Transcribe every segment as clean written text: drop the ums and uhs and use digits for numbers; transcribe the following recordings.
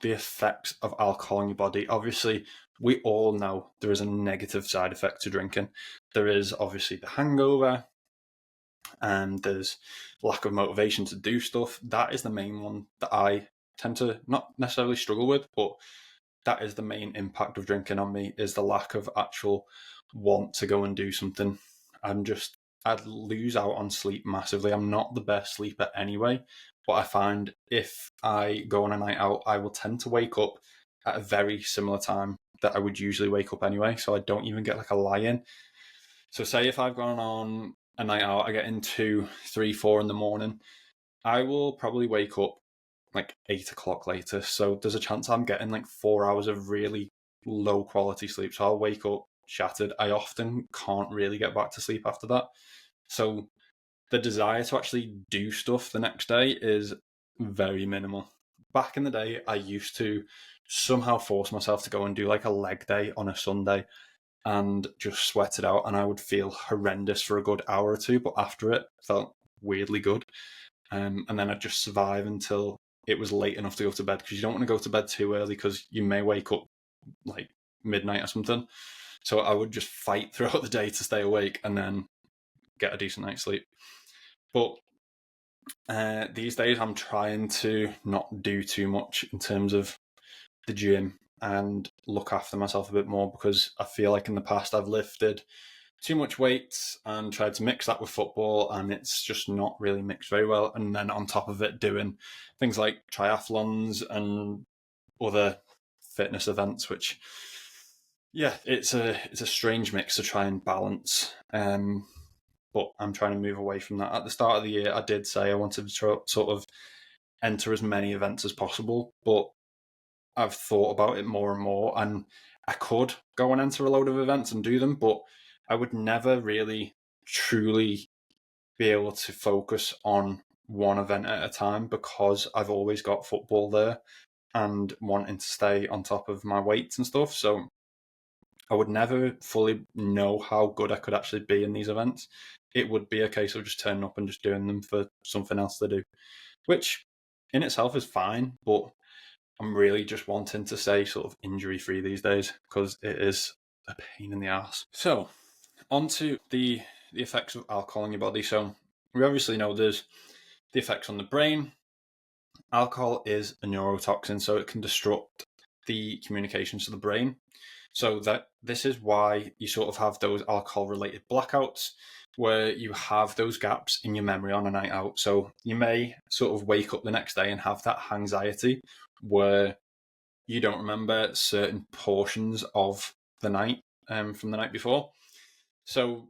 the effects of alcohol in your body. Obviously, we all know there is a negative side effect to drinking. There is obviously the hangover, and there's lack of motivation to do stuff. That is the main one that I tend to not necessarily struggle with, but that is the main impact of drinking on me, is the lack of actual want to go and do something. I'd lose out on sleep massively. I'm not the best sleeper anyway, but I find if I go on a night out, I will tend to wake up at a very similar time that I would usually wake up anyway, so I don't even get like a lie in. So say if I've gone on a night out, I get in 2, 3, 4 in the morning, I will probably wake up like 8 o'clock later. So there's a chance I'm getting like 4 hours of really low quality sleep. So I'll wake up shattered. I often can't really get back to sleep after that. So the desire to actually do stuff the next day is very minimal. Back in the day, I used to somehow force myself to go and do like a leg day on a Sunday and just sweat it out, and I would feel horrendous for a good hour or two, but after it felt weirdly good. And then I'd just survive until it was late enough to go to bed, because you don't want to go to bed too early because you may wake up like midnight or something. So I would just fight throughout the day to stay awake and then get a decent night's sleep. But these days I'm trying to not do too much in terms of the gym and look after myself a bit more, because I feel like in the past I've lifted too much weight and tried to mix that with football, and it's just not really mixed very well. And then on top of it, doing things like triathlons and other fitness events, which, yeah, it's a strange mix to try and balance. But I'm trying to move away from that. At the start of the year, I did say I wanted to sort of enter as many events as possible, but I've thought about it more and more, and I could go and enter a load of events and do them, but I would never really truly be able to focus on one event at a time, because I've always got football there and wanting to stay on top of my weights and stuff. So I would never fully know how good I could actually be in these events. It would be a case of just turning up and just doing them for something else to do, which in itself is fine, but I'm really just wanting to stay sort of injury free these days, because it is a pain in the ass. So, on to the effects of alcohol in your body. So, we obviously know there's the effects on the brain. Alcohol is a neurotoxin, so it can disrupt the communications to the brain. So that this is why you sort of have those alcohol related blackouts, where you have those gaps in your memory on a night out. So you may sort of wake up the next day and have that anxiety where you don't remember certain portions of the night from the night before. So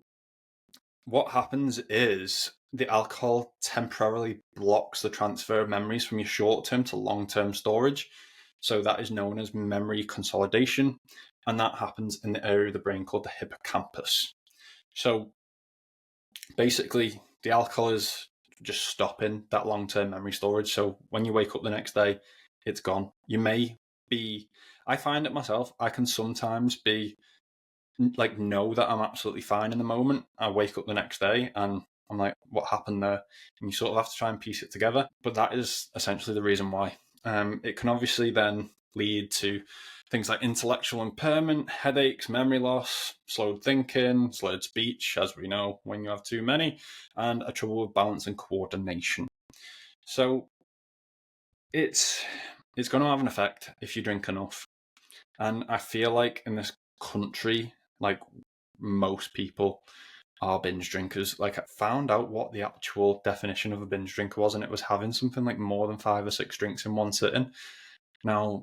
what happens is the alcohol temporarily blocks the transfer of memories from your short-term to long-term storage. So that is known as memory consolidation, and that happens in the area of the brain called the hippocampus. So basically, the alcohol is just stopping that long-term memory storage. So when you wake up the next day, it's gone. You may be, I find it myself, I can sometimes be like, know that I'm absolutely fine in the moment. I wake up the next day and I'm like, what happened there? And you sort of have to try and piece it together. But that is essentially the reason why. It can obviously then lead to things like intellectual impairment, headaches, memory loss, slowed thinking, slurred speech, as we know when you have too many, and a trouble with balance and coordination. So it's going to have an effect if you drink enough. And I feel like in this country, like, most people are binge drinkers. Like, I found out what the actual definition of a binge drinker was, and it was having something like more than 5 or 6 drinks in one sitting. Now,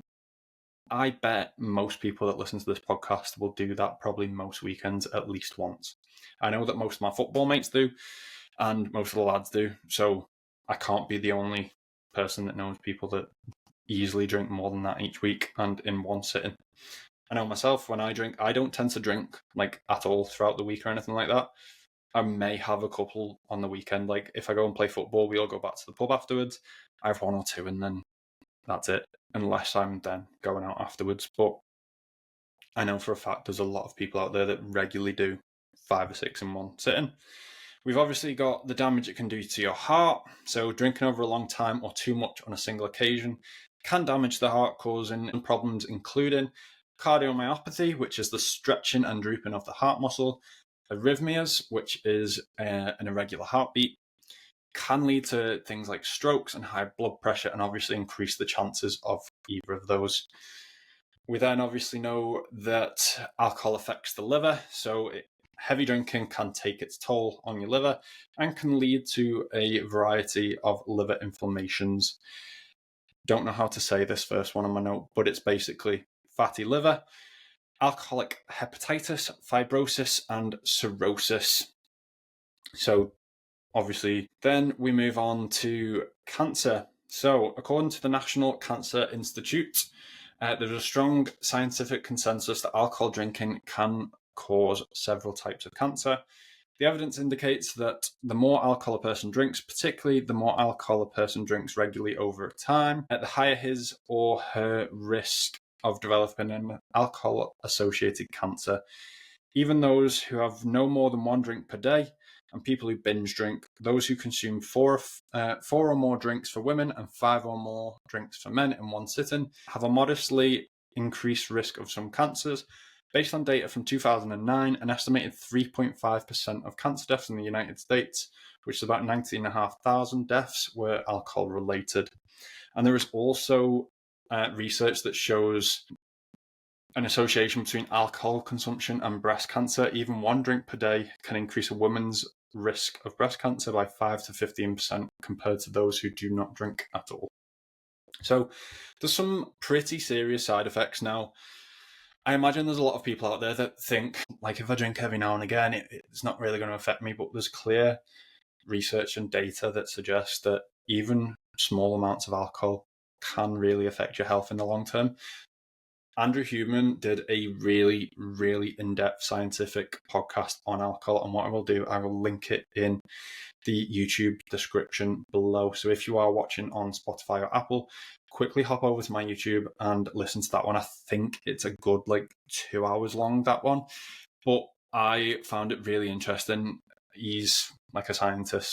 I bet most people that listen to this podcast will do that probably most weekends at least once. I know that most of my football mates do, and most of the lads do, so I can't be the only person that knows people that easily drink more than that each week and in one sitting. I know myself, when I drink, I don't tend to drink like at all throughout the week or anything like that. I may have a couple on the weekend. Like, if I go and play football, we all go back to the pub afterwards. I have 1 or 2 and then that's it, unless I'm then going out afterwards. But I know for a fact there's a lot of people out there that regularly do 5 or 6 in one sitting. We've obviously got the damage it can do to your heart. So drinking over a long time or too much on a single occasion can damage the heart, causing problems including cardiomyopathy, which is the stretching and drooping of the heart muscle, arrhythmias, which is an irregular heartbeat, can lead to things like strokes and high blood pressure, and obviously increase the chances of either of those. We then obviously know that alcohol affects the liver, so heavy drinking can take its toll on your liver and can lead to a variety of liver inflammations. Don't know how to say this first one on my note, but it's basically fatty liver, alcoholic hepatitis, fibrosis, and cirrhosis. So obviously, then we move on to cancer. So according to the National Cancer Institute, there's a strong scientific consensus that alcohol drinking can cause several types of cancer. The evidence indicates that the more alcohol a person drinks, particularly the more alcohol a person drinks regularly over time, the higher his or her risk of developing an alcohol-associated cancer. Even those who have no more than one drink per day, and people who binge drink, those who consume four or more drinks for women and 5 or more drinks for men in one sitting, have a modestly increased risk of some cancers. Based on data from 2009, an estimated 3.5% of cancer deaths in the United States, which is about 19,500 deaths, were alcohol related. And there is also research that shows an association between alcohol consumption and breast cancer. Even one drink per day can increase a woman's risk of breast cancer by 5 to 15% compared to those who do not drink at all. So there's some pretty serious side effects now. I imagine there's a lot of people out there that think, like, if I drink every now and again, it's not really going to affect me. But there's clear research and data that suggests that even small amounts of alcohol can really affect your health in the long term. Andrew Huberman did a really, really in-depth scientific podcast on alcohol, and what I will do, I will link it in the YouTube description below. So if you are watching on Spotify or Apple, quickly hop over to my YouTube and listen to that one. I think it's a good 2 hours long, that one, but I found it really interesting. He's like a scientist,